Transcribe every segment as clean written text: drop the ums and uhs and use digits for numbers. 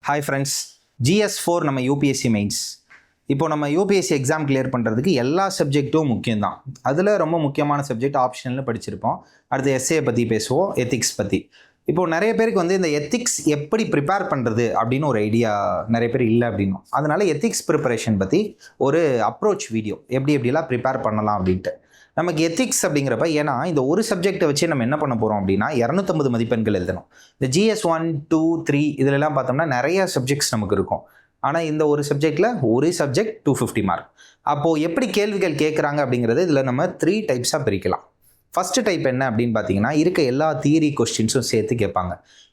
Hi friends, GS4 நம்ம UPSC mains. இப்போ நம்ம யூபிஎஸ்சி எக்ஸாம் கிளியர் பண்ணுறதுக்கு எல்லா சப்ஜெக்ட்டும் முக்கியம்தான். அதில் ரொம்ப முக்கியமான சப்ஜெக்ட் ஆப்ஷனில் படிச்சிருப்போம். அடுத்து எஸ்ஏ பற்றி பேசுவோம், எத்திக்ஸ் பற்றி. இப்போது நிறைய பேருக்கு இந்த எத்திக்ஸ் எப்படி ப்ரிப்பேர் பண்ணுறது அப்படின்னு ஒரு ஐடியா நிறைய பேர் இல்லை அப்படின்னும். அதனால் எத்திக்ஸ் ப்ரிப்பரேஷன் பற்றி ஒரு அப்ரோச் வீடியோ எப்படிலாம் ப்ரிப்பேர் பண்ணலாம் அப்படின்ட்டு. நமக்கு எத்திக்ஸ் அப்படிங்கிறப்ப ஏன்னா இந்த ஒரு சப்ஜெக்டை வச்சு நம்ம என்ன பண்ண போகிறோம் அப்படின்னா 250 மதிப்பெண்கள் எழுதணும். இந்த GS1, 2, 3 இதிலெல்லாம் பார்த்தோம்னா நிறைய சப்ஜெக்ட்ஸ் நமக்கு இருக்கும். ஆனால் இந்த ஒரு சப்ஜெக்டில் ஒரு சப்ஜெக்ட் 250 மார்க். அப்போது எப்படி கேள்விகள் கேட்குறாங்க அப்படிங்கிறது இதில் நம்ம 3 டைப்ஸாக பிரிக்கலாம். ஃபஸ்ட்டு டைப் என்ன அப்படின்னு பார்த்தீங்கன்னா, இருக்க எல்லா தியரி கொஸ்டின்ஸும் சேர்த்து கேட்பாங்க.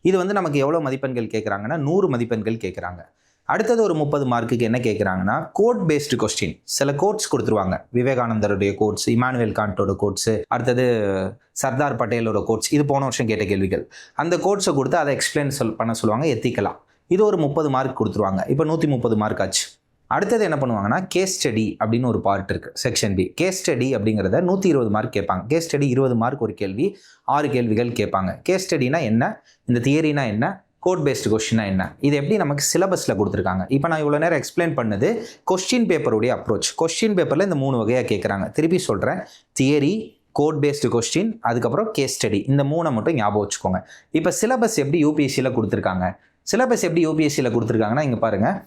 இது நமக்கு எவ்வளோ மதிப்பெண்கள் கேட்குறாங்கன்னா 100 மதிப்பெண்கள் கேட்குறாங்க. அடுத்தது ஒரு 30 மார்க்குக்கு என்ன கேட்குறாங்கன்னா, கோட் பேஸ்டு கொஸ்டின். சில கோட்ஸ் கொடுத்துருவாங்க, விவேகானந்தருடைய கோட்ஸ், இமானுவேல் காண்டோட கோட்ஸு, அடுத்தது சர்தார் பட்டேலோட கோட்ஸ். இது போன வருஷம் கேட்ட கேள்விகள். அந்த கோட்ஸை கொடுத்து அதை எக்ஸ்பிளைன் பண்ண சொல்லுவாங்க எத்திக்கலாம். இது ஒரு 30 மார்க் கொடுத்துருவாங்க. இப்போ 130 மார்க் ஆச்சு. அடுத்தது என்ன பண்ணுவாங்கன்னா, கேஸ் ஸ்டடி அப்படின்னு ஒரு பார்ட் இருக்குது, செக்ஷன் பி. கேஸ் ஸ்டடி அப்படிங்கிறத 120 மார்க் கேட்பாங்க. கேஸ் ஸ்டடி 20 மார்க் ஒரு கேள்வி, 6 கேள்விகள் கேட்பாங்க. கேஸ் ஸ்டடினா என்ன, இந்த தியரினா என்ன, கோட் பேஸ்டு கொஸ்டினா என்ன, இது எப்படி நமக்கு சிலபஸில் கொடுத்துருக்காங்க. இப்போ நான் இவ்வளோ நேரம் எக்ஸ்பிளைன் பண்ணது கொஸ்டின் பேப்பருடைய அப்ரோச். கொஸ்டின் பேப்பரில் இந்த 3 வகையாக கேட்குறாங்க. திருப்பி சொல்கிறேன், தியரி, கோட் பேஸ்டு கொஸ்டின், அதுக்கப்புறம் கேஸ் ஸ்டடி. இந்த 3 மட்டும் ஞாபகம் வச்சுக்கோங்க. இப்போ சிலபஸ் எப்படி யூபிஎஸ்சியில் கொடுத்துருக்காங்க, சிலபஸ் எப்படி யூபிஎஸ்சியில் கொடுத்துருக்காங்கன்னா, இங்கே பாருங்கள்,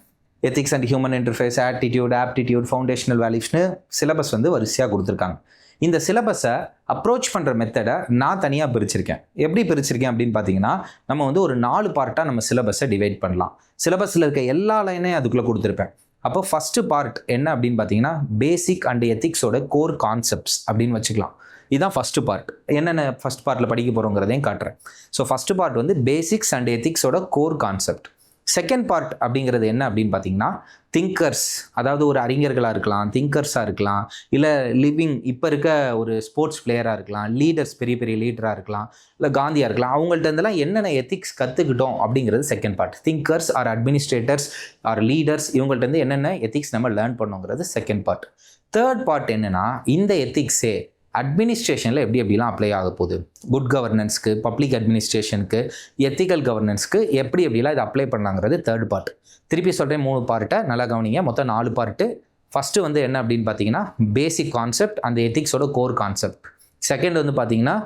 ethics and human interface, aptitude, foundational வேல்யூஸ்னு சிலபஸ் வரிசையாக கொடுத்துருக்காங்க. இந்த சிலபஸை அப்ரோச் பண்ணுற மெத்தடை நான் தனியாக பிரிச்சிருக்கேன். எப்படி பிரிச்சிருக்கேன் அப்படின்னு பார்த்தீங்கன்னா, நம்ம ஒரு 4 பார்ட்டாக நம்ம சிலபஸை டிவைட் பண்ணலாம். சிலபஸில் இருக்க எல்லா லைனையும் அதுக்குள்ளே கொடுத்துருப்பேன். அப்போ ஃபஸ்ட்டு பார்ட் என்ன அப்படின்னு பார்த்தீங்கன்னா, பேசிக் அண்ட் எத்திக்ஸோட கோர் கான்செப்ட்ஸ் அப்படின்னு வச்சுக்கலாம். இதுதான் ஃபஸ்ட்டு பார்ட். என்னென்ன ஃபஸ்ட் பார்ட்டில் படிக்க போகிறோங்கிறதையும் காட்டுறேன். So first part basics and எத்திக்ஸோட கோர் கான்செப்ட். செகண்ட் பார்ட் அப்படிங்கிறது என்ன அப்படின்னு பார்த்தீங்கன்னா, திங்கர்ஸ், அதாவது ஒரு அறிஞர்களாக இருக்கலாம், திங்கர்ஸாக இருக்கலாம், இல்லை லிவிங் இப்போ இருக்க ஒரு ஸ்போர்ட்ஸ் பிளேயராக இருக்கலாம், லீடர்ஸ், பெரிய பெரிய லீடராக இருக்கலாம், இல்லை காந்தியாக இருக்கலாம். அவங்கள்ட்ட இருந்தெல்லாம் என்னென்ன எத்திக்ஸ் கற்றுக்கிட்டோம் அப்படிங்கிறது second part. Thinkers or administrators or leaders, இவங்கள்ட்ட என்னென்ன எத்திக்ஸ் நம்ம லேர்ன் பண்ணோங்கிறது செகண்ட் பார்ட். தேர்ட் பார்ட் என்னென்னா, இந்த எத்திக்ஸே அட்மினிஸ்ட்ரேஷனில் எப்படிலாம் அப்ளை ஆக போகுது, குட் கவர்னன்ஸ்க்கு, பப்ளிக் அட்மினிஸ்ட்ரேஷனுக்கு, எத்திக்கல் கவர்னன்ஸ்க்கு எப்படிலாம் இதை அப்ளை பண்ணாங்கிறது தேர்ட் பார்ட். திருப்பி சொல்கிறேன், 3 பார்ட்டை நல்லா கவனிங்க. மொத்தம் 4 பார்ட்டு. ஃபஸ்ட்டு என்ன அப்படின்னு பார்த்தீங்கன்னா, பேசிக் கான்செப்ட், அந்த எத்திக்ஸோட கோர் கான்செப்ட். செகண்ட் பார்த்தீங்கன்னா,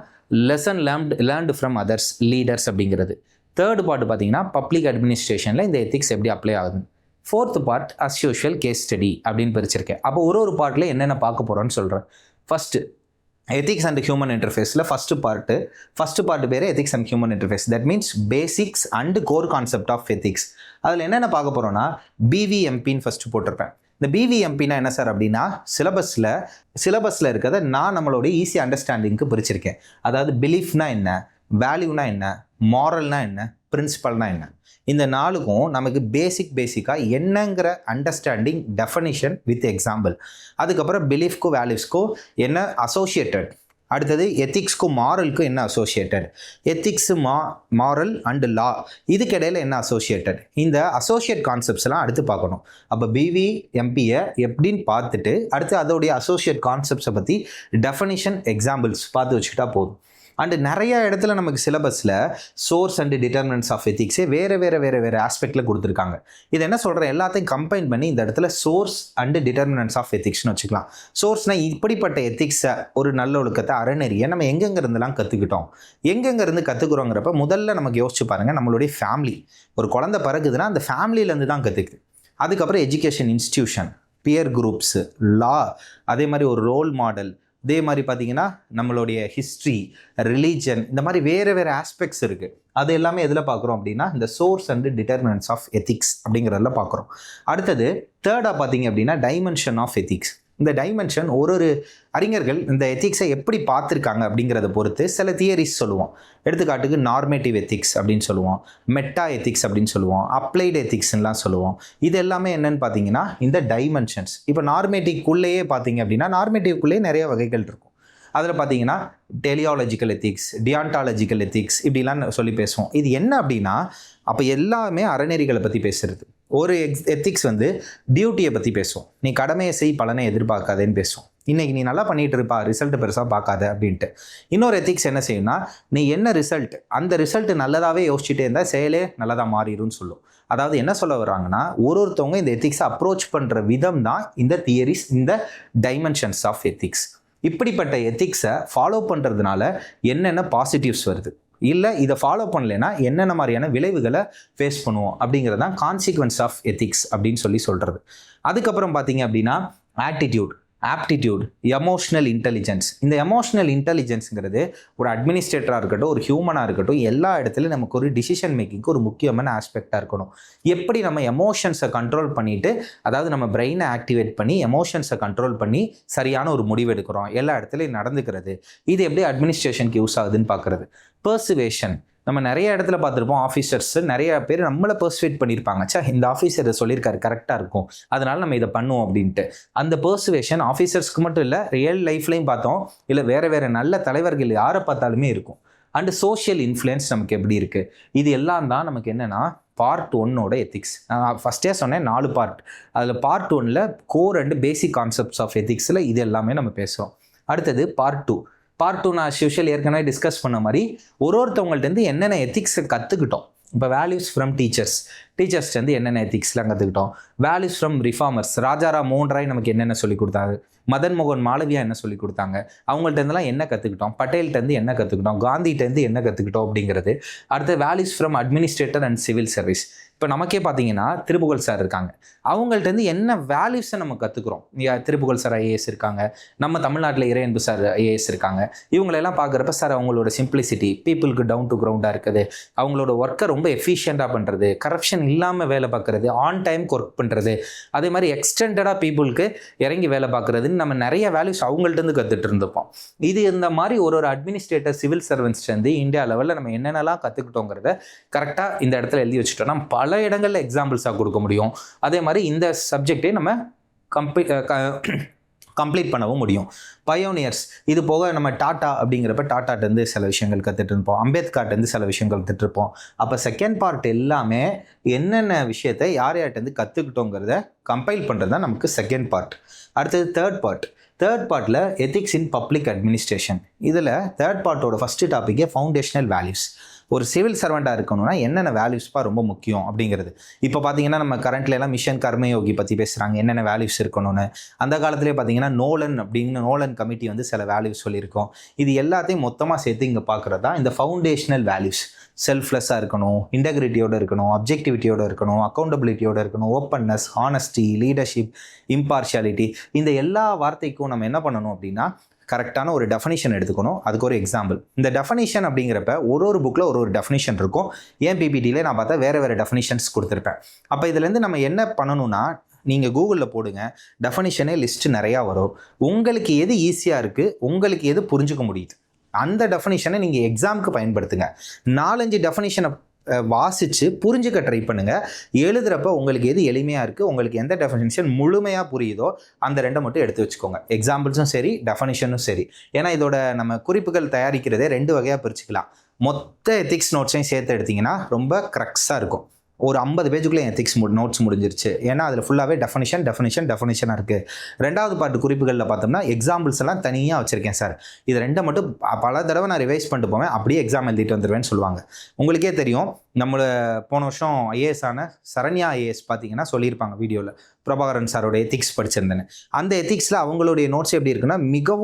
lesson learned from others, leaders அப்படிங்கிறது. தேர்ட் பார்ட் பார்த்தீங்கன்னா, பப்ளிக் அட்மினிஸ்ட்ரேஷனில் இந்த எத்திக்ஸ் எப்படி அப்ளை ஆகுது. Fourth part as usual case study அப்படின்னு பிரிச்சிருக்கேன். அப்போ ஒரு பார்ட்டில் என்னென்ன பார்க்க போகிறோன்னு சொல்கிறேன். ஃபஸ்ட்டு எத்திக்ஸ் அண்ட் ஹியூமன் இன்டர்ஃபேஸில் ஃபஸ்ட்டு பார்ட் பேர் ethics and human interface. That means basics and core concept of ethics. அதில் என்னென்ன பார்க்க போகிறோன்னா, BVMPன்னு ஃபஸ்ட்டு போட்டிருப்பேன். இந்த BVMPனா என்ன சார் அப்படின்னா, சிலபஸில் இருக்கிறத நான் நம்மளுடைய ஈஸி அண்டர்ஸ்டாண்டிங்க்கு பிரிச்சிருக்கேன். அதாவது பிலீஃப்னா என்ன, வேல்யூனா என்ன, மாரல்னா என்ன, பிரின்சிபல்னா என்ன. இந்த 4க்கும் நமக்கு பேசிக்காக என்னங்கிற அண்டர்ஸ்டாண்டிங், டெஃபனிஷன் வித் எக்ஸாம்பிள். அதுக்கப்புறம் பிலீஃப்க்கும் வேல்யூஸ்க்கும் என்ன அசோசியேட்டட். அடுத்தது எத்திக்ஸ்க்கும் மாரலுக்கும் என்ன அசோசியேட்டட். எத்திக்ஸு, மாரல் அண்டு லா, இதுக்கு இடையில என்ன அசோசியேட்டட். இந்த அசோசியேட் கான்செப்ட்ஸ்லாம் அடுத்து பார்க்கணும். அப்போ BVMPயை எப்படின்னு பார்த்துட்டு அடுத்து அதோடைய அசோசியேட் கான்செப்ட்ஸை பற்றி டெஃபனிஷன், எக்ஸாம்பிள்ஸ் பார்த்து வச்சுக்கிட்டா போதும். அண்டு நிறைய இடத்துல நமக்கு சிலபஸில் சோர்ஸ் அண்டு டிட்டர்மினன்ட்ஸ் ஆஃப் எத்திக்ஸே வேறு ஆஸ்பெக்டில் கொடுத்துருக்காங்க. இது என்ன சொல்கிறேன், எல்லாத்தையும் கம்பைன் பண்ணி இந்த இடத்துல சோர்ஸ் அண்டு டிட்டர்மினன்ட்ஸ் ஆஃப் எத்திக்ஸ்னு வச்சுக்கலாம். சோர்ஸ்னால் இப்படிப்பட்ட எத்திக்ஸை, ஒரு நல்ல ஒழுக்கத்தை, அறநெறியை நம்ம எங்கெங்கிருந்துலாம் கற்றுக்கிட்டோம், எங்கெங்கிருந்து கற்றுக்குறோங்கிறப்ப முதல்ல நமக்கு யோசிச்சு பாருங்கள். நம்மளுடைய ஃபேமிலி, ஒரு குழந்தை பிறகுதுன்னா அந்த ஃபேமிலியிலேருந்து தான் கற்றுக்குது. அதுக்கப்புறம் எஜுகேஷன் இன்ஸ்டிடியூஷன், பியர் குரூப்ஸு, லா, அதே மாதிரி ஒரு ரோல் மாடல், இதே மாதிரி பார்த்தீங்கன்னா நம்மளுடைய ஹிஸ்ட்ரி, ரிலீஜன், இந்த மாதிரி வேறு ஆஸ்பெக்ட்ஸ் இருக்குது. அது எல்லாமே எதில் பார்க்குறோம் அப்படின்னா, இந்த source and determinants of ethics அப்படிங்கிறதுல பார்க்குறோம். அடுத்தது தேர்டாக பார்த்தீங்க அப்படின்னா, டைமென்ஷன் ஆஃப் எத்திக்ஸ். இந்த டைமென்ஷன் ஒரு அறிஞர்கள் இந்த எத்திக்ஸை எப்படி பார்த்துருக்காங்க அப்படிங்கிறத பொறுத்து சில தியரிஸ் சொல்லுவோம். எடுத்துக்காட்டுக்கு நார்மேட்டிவ் எத்திக்ஸ் அப்படின்னு சொல்லுவோம், மெட்டா எத்திக்ஸ் அப்படின்னு சொல்லுவோம், அப்ளைடு எத்திக்ஸ்லாம் சொல்லுவோம். இது எல்லாமே என்னன்னு பார்த்தீங்கன்னா இந்த டைமென்ஷன்ஸ். இப்போ நார்மேட்டிவ்க்குள்ளேயே பார்த்தீங்க அப்படின்னா, நார்மேட்டிவ்க்குள்ளேயே நிறைய வகைகள் இருக்கும். அதில் பார்த்தீங்கன்னா டெலியாலஜிக்கல் எத்திக்ஸ், டியான்டாலஜிக்கல் எத்திக்ஸ், இப்படிலாம் சொல்லி பேசுவோம். இது என்ன அப்படின்னா, அப்போ எல்லாமே அறநெறிகளை பற்றி பேசுறது. ஒரு எத்திக்ஸ் டியூட்டியை பற்றி பேசுவோம். நீ கடமையை செய், பலனை எதிர்பார்க்காதேன்னு பேசுவோம். இன்றைக்கி நீ நல்லா பண்ணிகிட்டு இருப்பா, ரிசல்ட் பெருசாக பார்க்காத அப்படின்ட்டு. இன்னொரு எத்திக்ஸ் என்ன செய்யும்னா, நீ என்ன ரிசல்ட், அந்த ரிசல்ட் நல்லதாகவே யோசிச்சுட்டே இருந்தால் செயலே நல்லதாக மாறிடும்னு சொல்லும். அதாவது என்ன சொல்ல வர்றாங்கன்னா ஒருத்தவங்க இந்த எத்திக்ஸை அப்ரோச் பண்ணுற விதம் தான் இந்த தியரிஸ், இந்த டைமென்ஷன்ஸ் ஆஃப் எத்திக்ஸ். இப்படிப்பட்ட எத்திக்ஸை ஃபாலோ பண்ணுறதுனால என்னென்ன பாசிட்டிவ்ஸ் வருது, இல்லை இதை ஃபாலோ பண்ணலைன்னா என்னென்ன மாதிரியான விளைவுகளை ஃபேஸ் பண்ணுவோம் அப்படிங்கிறது தான் கான்சிக்வன்ஸ் ஆஃப் எத்திக்ஸ் அப்படின்னு சொல்கிறது. அதுக்கப்புறம் பார்த்தீங்க அப்படின்னா ஆட்டிடியூட், ஆப்டிடியூட், எமோஷ்னல் இன்டெலிஜென்ஸ். இந்த எமோஷ்னல் இன்டெலிஜென்ஸுங்கிறது ஒரு அட்மினிஸ்ட்ரேட்டராக இருக்கட்டும், ஒரு ஹியூமனாக இருக்கட்டும், எல்லா இடத்துலையும் நமக்கு ஒரு டிசிஷன் மேக்கிங்க்கு ஒரு முக்கியமான ஆஸ்பெக்டாக இருக்கணும். எப்படி நம்ம எமோஷன்ஸை கண்ட்ரோல் பண்ணிவிட்டு, அதாவது நம்ம பிரெயினை ஆக்டிவேட் பண்ணி எமோஷன்ஸை கண்ட்ரோல் பண்ணி சரியான ஒரு முடிவு எடுக்கிறோம், எல்லா இடத்துலையும் நடந்துக்கிறது. இது எப்படி அட்மினிஸ்ட்ரேஷனுக்கு யூஸ் ஆகுதுன்னு பார்க்குறது. பர்சுவேஷன், நம்ம நிறைய இடத்துல பார்த்துருப்போம், ஆஃபீஸர்ஸ் நிறைய பேர் நம்மளை பர்சுவேட் பண்ணியிருப்பாங்க, இந்த ஆஃபீஸர் சொல்லியிருக்காரு கரெக்டாக இருக்கும், அதனால நம்ம இதை பண்ணுவோம் அப்படின்ட்டு. அந்த பர்சுவேஷன் ஆஃபீஸர்ஸ்க்கு மட்டும் இல்லை, ரியல் லைஃப்லையும் பார்த்தோம், இல்லை வேறு நல்ல தலைவர்கள் யாரை பார்த்தாலுமே இருக்கும். அண்டு சோஷியல் இன்ஃப்ளூயன்ஸ் நமக்கு எப்படி இருக்குது, இது எல்லாம் தான் நமக்கு என்னென்னா பார்ட் 1 எத்திக்ஸ். நான் ஃபஸ்ட்டே சொன்னேன் 4 பார்ட். அதில் part 1 core and basic concepts of எத்திக்ஸில் இது எல்லாமே நம்ம பேசுகிறோம். அடுத்தது பார்ட் 2. பார்ட் 2 நான் யூஷுவல் ஏற்கனவே டிஸ்கஸ் பண்ண மாதிரி ஒருத்தவங்கள்ட்டேருந்து என்னென்ன எத்திக்ஸை கற்றுக்கிட்டோம். இப்போ வேல்யூஸ் ஃப்ரம் டீச்சர்ஸ்லேருந்து என்னென்ன எத்திக்ஸ்லாம் கற்றுக்கிட்டோம். வேல்யூஸ் ஃப்ரம் ரிஃபார்மர்ஸ், ராஜாராம் மோகன் ராய் நமக்கு என்னென்ன சொல்லிக் கொடுத்தாரு, மதன் மோகன் மாளவியா என்ன சொல்லிக் கொடுத்தாங்க, அவங்கள்ட்டேருந்துலாம் என்ன கற்றுக்கிட்டோம், பட்டேல்கிட்டேருந்து என்ன கற்றுக்கிட்டோம், காந்திகிட்டேருந்து என்ன கற்றுக்கிட்டோம் அப்படிங்கிறது. அடுத்து values from administrator and civil service. இப்போ நமக்கே பார்த்தீங்கன்னா திருப்புகழ் சார் இருக்காங்க, அவங்கள்ட்டேருந்து என்ன வேல்யூஸை நம்ம கற்றுக்குறோம். திருப்புகழ் சார் ஐஏஎஸ் இருக்காங்க, நம்ம தமிழ்நாட்டில் இறையன்பு சார் ஐஏஎஸ் இருக்காங்க. இவங்களெல்லாம் பார்க்குறப்ப சார் அவங்களோட சிம்பிளிசிட்டி, பீப்புளுக்கு டவுன் டு கிரவுண்டாக இருக்குது, அவங்களோட ஒர்க்கை ரொம்ப எஃபிஷியண்ட்டாக பண்ணுறது, கரப்ஷன் இல்லாமல் வேலை பார்க்குறது, ஆன் டைம்க்கு ஒர்க் பண்ணுறது, அதே மாதிரி எக்ஸ்டெண்டடாக பீப்புளுக்கு இறங்கி வேலை பார்க்குறதுன்னு நம்ம நிறைய வேல்யூஸ் அவங்கள்ட்டேருந்து கற்றுட்டு இருந்துப்போம். இது இந்த மாதிரி ஒரு அட்மினிஸ்ட்ரேட்டர், சிவில் சர்வன்ட்ஸ்லேருந்து இந்தியா லெவலில் நம்ம என்னென்னலாம் கற்றுக்கிட்டோங்கிறத கரெக்டாக இந்த இடத்துல எழுதி வச்சுட்டோம்னா பல இடங்களில் எக்ஸாம்பிள்ஸாக கொடுக்க முடியும். அதே மாதிரி இந்த சப்ஜெக்டே நம்ம கம்ப்ளீட் பண்ணவும் முடியும். பயோனியர்ஸ், இது போக நம்ம டாட்டா அப்படிங்கிறப்ப டாட்டாட்டேருந்து சில விஷயங்கள் கற்றுட்டு இருப்போம், அம்பேத்கர்ட்டேருந்து சில விஷயங்கள் கற்றுட்டு இருப்போம். அப்போ செகண்ட் பார்ட் எல்லாமே என்னென்ன விஷயத்தை யார்கிட்டேருந்து கற்றுக்கிட்டோங்கிறத கம்பைல் பண்ணுறது தான் நமக்கு செகண்ட் பார்ட். அடுத்தது தேர்ட் பார்ட்டில் எத்திக்ஸ் இன் பப்ளிக் அட்மினிஸ்ட்ரேஷன். இதில் தேர்ட் பார்ட்டோட ஃபஸ்ட்டு டாப்பிக்கே ஃபவுண்டேஷனல் வேல்யூஸ். ஒரு சிவில் சர்வெண்ட்டாக இருக்கணும்னா என்னென்ன வேல்யூஸ்ப்பா ரொம்ப முக்கியம் அப்படிங்கிறது. இப்போ பார்த்தீங்கன்னா நம்ம கரண்ட்ல எல்லாம் மிஷன் கர்மயோகி பற்றி பேசுகிறாங்க, என்னென்ன வேல்யூஸ் இருக்கணும்னு. அந்த காலத்திலே பார்த்தீங்கன்னா நோலன் கமிட்டி வந்து சில வேல்யூஸ் சொல்லியிருக்கோம். இது எல்லாத்தையும் மொத்தமாக சேர்த்து இங்கே பார்க்குறது தான் இந்த ஃபவுண்டேஷனல் வேல்யூஸ். செல்ஃப்லெஸ்ஸாக இருக்கணும், இன்டெகிரிட்டியோடு இருக்கணும், அப்ஜெக்டிவிட்டியோடு இருக்கணும், அக்கௌண்டபிலிட்டியோடு இருக்கணும், ஓப்பன்னஸ், ஹானஸ்டி, லீடர்ஷிப், இம்பார்ஷியாலிட்டி. இந்த எல்லா வார்த்தைக்கும் நம்ம என்ன பண்ணணும் அப்படின்னா கரெக்டான ஒரு டெஃபனிஷன் எடுத்துக்கணும். அதுக்கு ஒரு எக்ஸாம்பிள். இந்த டெஃபனிஷன் அப்படிங்கிறப்ப ஒரு புக்கில் ஒரு டெஃபனிஷன் இருக்கும். ஏன் பிபிடியில் நான் பார்த்தா வேறு டெஃபனிஷன்ஸ் கொடுத்துருப்பேன். அப்போ இதுலேருந்து நம்ம என்ன பண்ணணும்னா, நீங்கள் கூகுளில் போடுங்க, டெஃபனிஷனே லிஸ்ட்டு நிறையா வரும். உங்களுக்கு எது ஈஸியாக இருக்குது, உங்களுக்கு எது புரிஞ்சுக்க முடியுது, அந்த டெஃபனிஷனை நீங்கள் எக்ஸாமுக்கு பயன்படுத்துங்க. 4-5 டெஃபனிஷனை வாசித்து புரிஞ்சுக்க ட்ரை பண்ணுங்கள். எழுதுகிறப்ப உங்களுக்கு எது எளிமையாக இருக்குது, உங்களுக்கு எந்த டெஃபனிஷன் முழுமையாக புரியுதோ அந்த 2 மட்டும் எடுத்து வச்சுக்கோங்க. எக்ஸாம்பிள்ஸும் சரி, டெஃபனிஷனும் சரி. ஏன்னா இதோட நம்ம குறிப்புகள் தயாரிக்கிறதே 2 வகையாக பிரிச்சுக்கலாம். மொத்த எத்திக்ஸ் நோட்ஸையும் சேர்த்து எடுத்திங்கன்னா ரொம்ப க்ரக்ஸாக இருக்கும். ஒரு 50 பேஜுக்குள்ளே எத்திக்ஸ் நோட்ஸ் முடிஞ்சிருச்சு. ஏன்னா அதில் ஃபுல்லாகவே டெஃபனிஷனாக இருக்குது. 2வது பார்ட் குறிப்புகளில் பார்த்தோம்னா எக்ஸாம்பிள்ஸ் எல்லாம் தனியாக வச்சுருக்கேன் சார், இது 2 மட்டும் பல தடவை நான் ரிவைஸ் பண்ணிட்டு போவேன், அப்படியே எக்ஸாம் எழுதிட்டு வந்துடுவேன்னு சொல்லுவாங்க. உங்களுக்கே தெரியும், நம்மளோட போன வருஷம் ஐஏஎஸ் ஆன சரண்யா ஐஏஎஸ் பார்த்தீங்கன்னா சொல்லியிருப்பாங்க வீடியோவில், பிரபாகரன் சாரோட எத்திக்ஸ் படிச்சிருந்தேன்னு. அந்த எத்திக்ஸில் அவங்களுடைய நோட்ஸ் எப்படி இருக்குன்னா மிக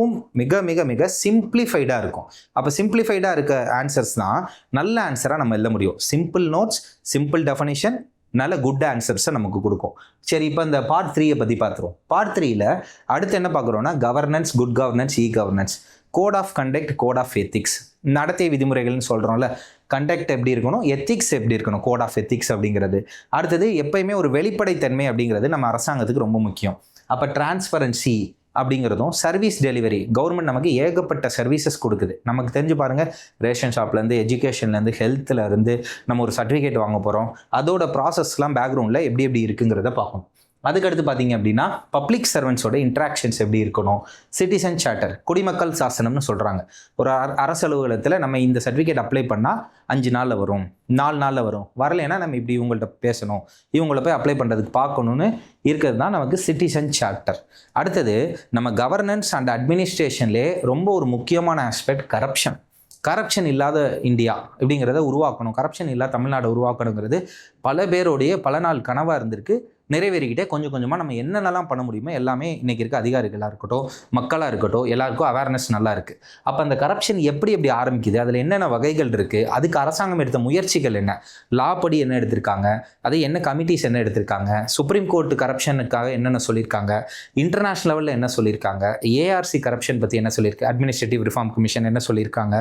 மிக மிக சிம்பிளிஃபைடாக இருக்கும். அப்போ சிம்பிளிஃபைடாக இருக்க ஆன்சர்ஸ் தான் நல்ல ஆன்சராக நம்ம எழுத முடியும். சிம்பிள் நோட்ஸ், சிம்பிள் டெஃபனிஷன், நல்ல குட் ஆன்சர்ஸை நமக்கு கொடுக்கும். சரி, இப்போ இந்த பார்ட் 3 பற்றி பார்த்துருவோம். பார்ட் 3 அடுத்து என்ன பார்க்குறோன்னா governance, good governance, governance, code of conduct, code of ethics. நடத்தை விதிமுறைகள்னு சொல்கிறோம்ல, கண்டக்ட் எப்படி இருக்கணும், எத்திக்ஸ் எப்படி இருக்கணும், கோட் ஆஃப் எத்திக்ஸ் அப்படிங்கிறது. அடுத்தது எப்பயுமே ஒரு வெளிப்படைத்தன்மை அப்படிங்கிறது நம்ம அரசாங்கத்துக்கு ரொம்ப முக்கியம். அப்போ டிரான்ஸ்பரன்சி அப்படிங்கிறதும், சர்வீஸ் டெலிவரி. கவர்மெண்ட் நமக்கு ஏகப்பட்ட சர்வீசஸ் கொடுக்குது. நமக்கு தெரிஞ்சு பாருங்கள், ரேஷன் ஷாப்லேருந்து, எஜுகேஷன்லேருந்து, ஹெல்த்துலேருந்து நம்ம ஒரு சர்டிஃபிகேட் வாங்க போகிறோம், அதோட ப்ராசஸ்லாம் பேக்ரவுண்டில் எப்படி இருக்குங்கிறத பார்க்கணும். அதுக்கடுத்து பார்த்தீங்க அப்படின்னா பப்ளிக் சர்வன்ஸோட இன்ட்ராக்ஷன்ஸ் எப்படி இருக்கணும். சிட்டிசன் சார்ட்டர், குடிமக்கள் சாசனம்னு சொல்கிறாங்க. ஒரு அரசு அலுவலகத்தில் நம்ம இந்த சர்டிஃபிகேட் அப்ளை பண்ணால் 5 நாளில் வரும், 4 நாளில் வரும், வரலைன்னா நம்ம இப்படி இவங்கள்ட்ட பேசணும், இவங்கள போய் அப்ளை பண்ணுறதுக்கு பார்க்கணுன்னு இருக்கிறது தான் நமக்கு சிட்டிசன் சார்ட்டர். அடுத்தது நம்ம கவர்னன்ஸ் அண்ட் அட்மினிஸ்ட்ரேஷன்லேயே ரொம்ப ஒரு முக்கியமான ஆஸ்பெக்ட் கரப்ஷன். கரப்ஷன் இல்லாத இந்தியா இப்படிங்கிறத உருவாக்கணும், கரப்ஷன் இல்லாத தமிழ்நாடு உருவாக்கணுங்கிறது பல பேருடைய பல நாள் கனவாக இருந்திருக்கு. நிறைவேறிக்கிட்டே கொஞ்சம் கொஞ்சமாக நம்ம என்னென்னலாம் பண்ண முடியுமோ எல்லாமே இன்றைக்கி இருக்க அதிகாரிகளாக இருக்கட்டும், மக்களாக இருக்கட்டும், எல்லாருக்கும் அவேர்னஸ் நல்லா இருக்குது. அப்போ அந்த கரப்ஷன் எப்படி எப்படி ஆரம்பிக்குது, அதில் என்னென்ன வகைகள் இருக்குது, அதுக்கு அரசாங்கம் எடுத்த முயற்சிகள் என்ன, லா படி என்ன எடுத்திருக்காங்க, அது என்ன கமிட்டிஸ் என்ன எடுத்திருக்காங்க, சுப்ரீம் கோர்ட்டு கரப்ஷனுக்காக என்னென்ன சொல்லியிருக்காங்க, இன்டர்நேஷ்னல் லெவலில் என்ன சொல்லியிருக்காங்க, ஏஆர்சி கரப்ஷன் பற்றி என்ன சொல்லியிருக்கு, அட்மினிஸ்ட்ரேட்டிவ் ரிஃபார்ம் கமிஷன் என்ன சொல்லியிருக்காங்க,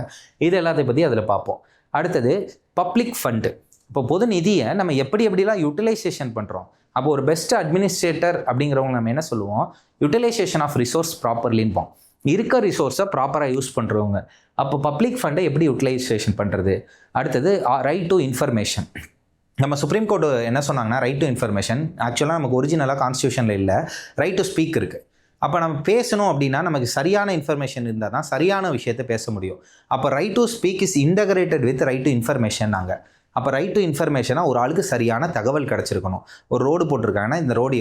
இது எல்லாத்தையும் பற்றி அதில் பார்ப்போம். அடுத்தது பப்ளிக் ஃபண்டு. இப்போ பொது நிதியை நம்ம எப்படிலாம் யூட்டிலைசேஷன் பண்ணுறோம். அப்போ ஒரு பெஸ்ட் அட்மினிஸ்ட்ரேட்டர் அப்படிங்கிறவங்க நம்ம என்ன சொல்லுவோம், யூட்டிலைசேஷன் ஆஃப் ரிசோர்ஸ் ப்ராப்பர்லின்போம். இருக்க ரிசோர்ஸை ப்ராப்பராக யூஸ் பண்ணுறவங்க. அப்போ பப்ளிக் ஃபண்டை எப்படி யூட்டிலைசேஷன் பண்ணுறது. அடுத்தது ரைட் டு இன்ஃபர்மேஷன். நம்ம சுப்ரீம் கோர்ட்டு என்ன சொன்னாங்கன்னா, ரைட் டு இன்ஃபர்மேஷன் ஆக்சுவலாக நமக்கு ஒரிஜினலாக கான்ஸ்டியூஷனில் இல்லை, ரைட் டு ஸ்பீக் இருக்குது. அப்போ நம்ம பேசணும் அப்படின்னா நமக்கு சரியான இன்ஃபர்மேஷன் இருந்தால் தான் சரியான விஷயத்தை பேச முடியும். அப்போ right to speak is integrated with right to information. நாங்கள் அப்போ ரைட் டு இன்ஃபர்மேஷனாக ஒரு ஆளுக்கு சரியான தகவல் கிடச்சிருக்கணும். ஒரு ரோடு போட்டிருக்காங்கன்னா இந்த ரோடு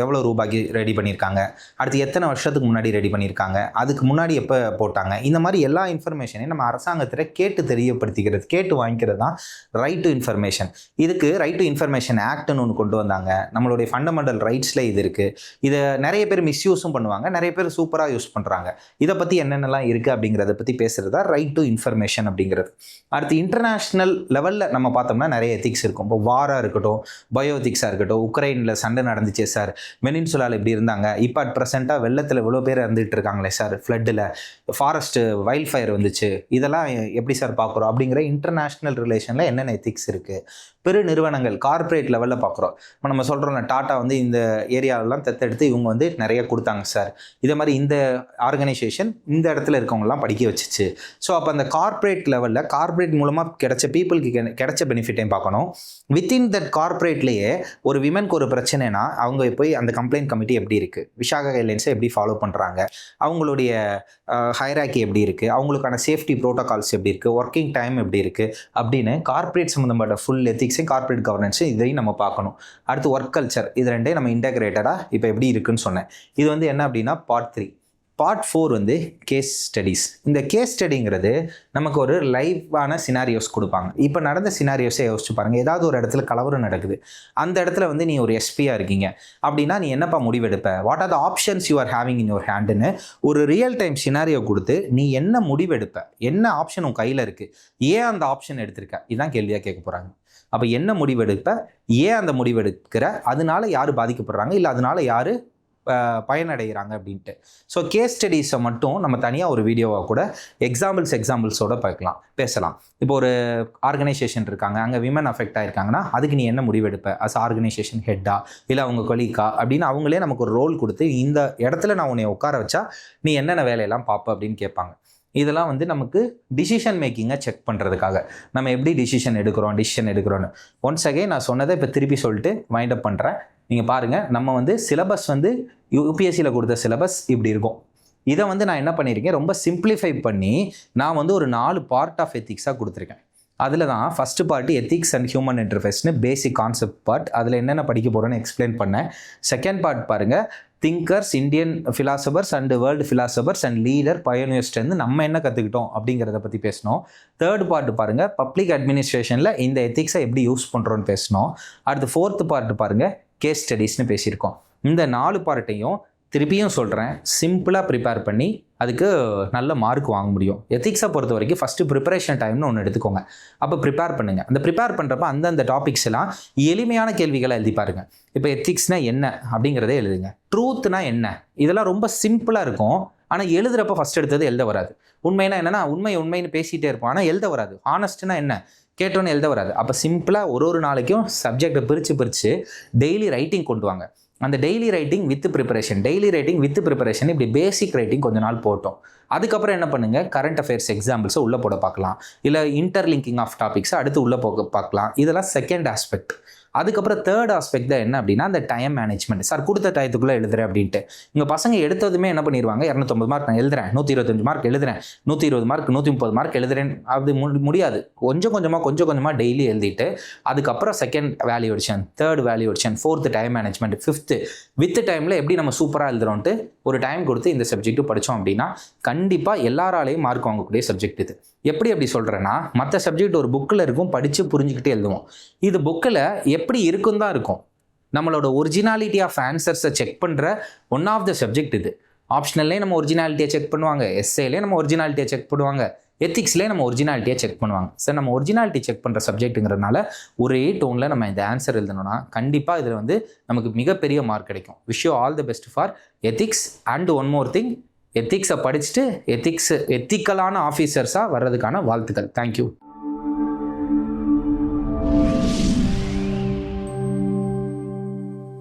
எவ்வளோ ரூபாய்க்கு ரெடி பண்ணியிருக்காங்க, அடுத்து எத்தனை வருஷத்துக்கு முன்னாடி ரெடி பண்ணியிருக்காங்க, அதுக்கு முன்னாடி எப்போ போட்டாங்க, இந்த மாதிரி எல்லா இன்ஃபர்மேஷனையும் நம்ம அரசாங்கத்தில் கேட்டு தெரியப்படுத்திக்கிறது, கேட்டு வாங்கிக்கிறது தான் ரைட் டு இன்ஃபர்மேஷன். இதுக்கு ரைட் டு இன்ஃபர்மேஷன் ஆக்ட்னு ஒன்று கொண்டு வந்தாங்க. நம்மளுடைய ஃபண்டமெண்டல் ரைட்ஸில் இது இருக்குது. இதை நிறைய பேர் மிஸ்யூஸும் பண்ணுவாங்க, நிறைய பேர் சூப்பராக யூஸ் பண்ணுறாங்க. இதை பற்றி என்னென்னலாம் இருக்குது அப்படிங்கிறத பற்றி பேசுகிறது தான் ரைட் டு இன்ஃபர்மேஷன் அப்படிங்கிறது. அடுத்து இன்டர்நேஷ்னல் லெவலில் நம்ம பார்த்தோம்னா நிறைய எத்திக்ஸ் இருக்கும். இப்போ வாராக இருக்கட்டும், பயோ எத்திக்ஸாக இருக்கட்டும், உக்ரைனில் சண்டை நடந்துச்சு சார், வெனின்சுலாவில் இப்படி இருந்தாங்க, இப்போ அட் ப்ரெசென்ட்டாக வெள்ளத்தில் இவ்வளோ பேர் இருந்துகிட்டு இருக்காங்களே சார், ஃப்ளட்டில் ஃபாரஸ்ட்டு வைல்ட் ஃபயர் வந்துச்சு, இதெல்லாம் எப்படி சார் பார்க்குறோம் அப்படிங்கிற இன்டர்நேஷ்னல் ரிலேஷனில் என்னென்ன எத்திக்ஸ் இருக்குது. பெரு நிறுவனங்கள் கார்ப்பரேட் லெவலில் பார்க்குறோம். இப்போ நம்ம சொல்கிறோம்ல, டாட்டா வந்து இந்த ஏரியாவெல்லாம் தத்தெடுத்து இவங்க வந்து நிறைய கொடுத்தாங்க சார், இதே மாதிரி இந்த ஆர்கனைசேஷன் இந்த இடத்துல இருக்கவங்கலாம் படிக்க வச்சுச்சு. ஸோ அப்போ அந்த கார்ப்பரேட் லெவலில் கார்ப்பரேட் மூலமாக கிடைச்ச பீப்புளுக்கு கிடைச்ச பெனிஃபிட்டையும் பார்க்கணும். வித்தின் தட் கார்ப்பரேட்லேயே ஒரு விமனுக்கு ஒரு பிரச்சனைனா அவங்க போய் அந்த கம்ப்ளைண்ட் கமிட்டி எப்படி இருக்குது, விஷாகா கைட்லைன்ஸை எப்படி ஃபாலோ பண்ணுறாங்க, அவங்களுடைய ஹைராக்கி எப்படி இருக்குது, அவங்களுக்கான சேஃப்டி ப்ரோட்டோகால்ஸ் எப்படி இருக்குது, ஒர்க்கிங் டைம் எப்படி இருக்குது அப்படின்னு கார்ப்பரேட் சம்மந்தப்பட்ட ஃபுல் எத்திக்ஸையும் கார்ப்பரேட் கவர்னன்ஸும் இதையும் நம்ம பார்க்கணும். அடுத்து ஒர்க் கல்ச்சர், இது ரெண்டே நம்ம இன்டகிரேட்டடாக இப்போ எப்படி இருக்குன்னு சொன்னேன். இது வந்து என்ன அப்படின்னா பார்ட் 3. பார்ட் 4 வந்து கேஸ் ஸ்டடீஸ். இந்த கேஸ் ஸ்டடிங்கிறது நமக்கு ஒரு லைவான சினாரியோஸ் கொடுப்பாங்க. இப்போ நடந்த சினாரியோஸை யோசிச்சு பாருங்கள். ஏதாவது ஒரு இடத்துல கலவரம் நடக்குது, அந்த இடத்துல வந்து நீ ஒரு எஸ்பியாக இருக்கீங்க அப்படின்னா நீ என்னப்பா முடிவெடுப்ப, what are the options you are having in your ஹேண்டுன்னு ஒரு ரியல் டைம் சினாரியோ கொடுத்து நீ என்ன முடிவெடுப்ப, என்ன ஆப்ஷன் உன் கையில் இருக்குது, ஏன் அந்த ஆப்ஷன் எடுத்திருக்க, இதுதான் கேள்வியாக கேட்க போகிறாங்க. அப்போ என்ன முடிவெடுப்ப, ஏன் அந்த முடிவெடுக்கிற, அதனால யார் பாதிக்கப்படுறாங்க, இல்லை அதனால யார் பயனடைகிறாங்க அப்படின்ட்டு. ஸோ கேஸ் ஸ்டடீஸை மட்டும் நம்ம தனியாக ஒரு வீடியோவாக கூட எக்ஸாம்பிள்ஸோட பேசலாம். இப்போ ஒரு ஆர்கனைசேஷன் இருக்காங்க, அங்கே விமன் அஃபெக்ட் ஆகிருக்காங்கன்னா அதுக்கு நீ என்ன முடிவெடுப்ப, அஸ் ஆர்கனைசேஷன் ஹெட்டா இல்லை அவங்க கொலீக்கா அப்படின்னு அவங்களே நமக்கு ஒரு ரோல் கொடுத்து இந்த இடத்துல நான் உன்னை உட்கார வச்சா நீ என்னென்ன வேலையெல்லாம் பார்ப்ப அப்படின்னு கேட்பாங்க. இதெல்லாம் வந்து நமக்கு டிசிஷன் மேக்கிங்கை செக் பண்ணுறதுக்காக நம்ம எப்படி டிசிஷன் எடுக்கிறோன்னு. ஒன்ஸ் அகைன் நான் சொன்னதை இப்போ திருப்பி சொல்லிட்டு வைண்ட் அப் பண்ணுறேன். நீங்கள் பாருங்கள், நம்ம வந்து சிலபஸ் வந்து யூபிஎஸ்சியில் கொடுத்த சிலபஸ் இப்படி இருக்கும். இதை வந்து நான் என்ன பண்ணியிருக்கேன், ரொம்ப சிம்பிளிஃபை பண்ணி நான் வந்து ஒரு 4 பார்ட் ஆஃப் எத்திக்ஸாக கொடுத்துருக்கேன். அதில் தான் first part ethics and human இன்டர்ஃபேஸ்னு பேசிக் கான்செப்ட் பார்ட், அதில் என்னென்ன படிக்க போகிறோன்னு எக்ஸ்பிளைன் பண்ணேன். செகண்ட் பார்ட் பாருங்கள், thinkers, Indian philosophers and world philosophers and leader பயோனியர்ஸ்லேருந்து நம்ம என்ன கற்றுக்கிட்டோம் அப்படிங்கிறத பற்றி பேசணும். தேர்ட் பார்ட் பாருங்கள், பப்ளிக் அட்மினிஸ்ட்ரேஷனில் இந்த எத்திக்ஸை எப்படி யூஸ் பண்ணுறோன்னு பேசணும். அடுத்து ஃபோர்த்து பார்ட் பாருங்கள், கேஸ் ஸ்டடீஸ்னு பேசியிருக்கோம். இந்த 4 பார்ட்டையும் திருப்பியும் சொல்கிறேன், சிம்பிளாக ப்ரிப்பேர் பண்ணி அதுக்கு நல்ல மார்க் வாங்க முடியும். எத்திக்ஸை பொறுத்த வரைக்கும் ஃபஸ்ட்டு ப்ரிப்பரேஷன் டைம்னு ஒன்று எடுத்துக்கோங்க. அப்போ ப்ரிப்பேர் பண்ணுங்கள். அந்த ப்ரிப்பேர் பண்ணுறப்ப அந்தந்த டாபிக்ஸ் எல்லாம் எளிமையான கேள்விகளை எழுதி பாருங்கள். இப்போ எத்திக்ஸ்னால் என்ன அப்படிங்கிறதே எழுதுங்க. ட்ரூத்னா என்ன, இதெல்லாம் ரொம்ப சிம்பிளாக இருக்கும். ஆனால் எழுதுகிறப்ப ஃபஸ்ட் எடுத்தது எழுத வராது. உண்மைனா என்னென்னா உண்மைன்னு பேசிகிட்டே இருப்போம், ஆனால் எழுத வராது. ஹானஸ்ட்னா என்ன கேட்டோன்னு எழுத வராது. அப்போ சிம்பிளாக ஒரு நாளைக்கும் சப்ஜெக்டை பிரித்து டெய்லி ரைட்டிங் கொண்டு வாங்க. அந்த டெய்லி ரைட்டிங் வித் ப்ரிப்பரேஷன் இப்படி பேசிக் ரைட்டிங் கொஞ்ச நாள் போட்டோம். அதுக்கப்புறம் என்ன பண்ணுங்கள், கரண்ட் அஃபேர்ஸ் எக்ஸாம்பிள்ஸை உள்ளே போட பார்க்கலாம், இல்லை இன்டர்லிங்கிங் ஆஃப் டாபிக்ஸை அடுத்து உள்ளே போக பார்க்கலாம். இதெல்லாம் செகண்ட் ஆஸ்பெக்ட். அதுக்கப்புறம் தேர்ட் ஆஸ்பெக்ட் தான் என்ன அப்படின்னா அந்த டைம் மேனேஜ்மெண்ட். சார் கொடுத்த டயத்துக்குள்ளே எழுதுறேன் அப்படின்ட்டு இங்கே பசங்க எடுத்ததுமே என்ன பண்ணிடுவாங்க, 250 மார்க் நான் எழுதுறேன், 125 மார்க் எழுதுறேன், 120 மார்க் 130 மார்க் எழுதுறேன். அது முடியாது. கொஞ்சம் கொஞ்சமாக டெய்லி எழுதிட்டு அதுக்கப்புறம் second valuation, third valuation, fourth time management, fifth with டைமில் எப்படி நம்ம சூப்பராக எழுதுறோன்ட்டு ஒரு டைம் கொடுத்து இந்த சப்ஜெக்ட்டு படித்தோம் அப்படின்னா கண்டிப்பாக எல்லாராலையும் மார்க் வாங்கக்கூடிய சப்ஜெக்ட் இது. எப்படி அப்படி சொல்கிறேன்னா, மற்ற சப்ஜெக்ட் ஒரு புக்கில் இருக்கும், படித்து புரிஞ்சுக்கிட்டே எழுதுவோம். இது புக்கில் எப்படி இருக்கும் தான் இருக்கும். நம்மளோட ஒரிஜினாலிட்டி ஆஃப் ஆன்சர்ஸை செக் பண்ணுற ஒன் ஆஃப் த சப்ஜெக்ட் இது. ஆப்ஷனல்லே நம்ம ஒரிஜினாலிட்டியை செக் பண்ணுவாங்க, எஸ்ஏலே நம்ம ஒரிஜினாலிட்டியை செக் பண்ணுவாங்க, எத்திக்ஸ்லேயே நம்ம ஒரிஜினாலிட்டியை செக் பண்ணுவாங்க. சார் நம்ம ஒரிஜினாலிட்டி செக் பண்ணுற சப்ஜெக்ட்டுங்கிறதுனால ஒரே டோனில் நம்ம இந்த ஆன்சர் எழுதணும்னா கண்டிப்பாக இதில் வந்து நமக்கு மிகப்பெரிய மார்க் கிடைக்கும். Wish you all the best for ethics. And one more thing, எத்திக்ஸை படிச்சுட்டு எத்திக்கலான ஆஃபீஸர்ஸாக வர்றதுக்கான வாழ்த்துக்கள். தேங்க்யூ.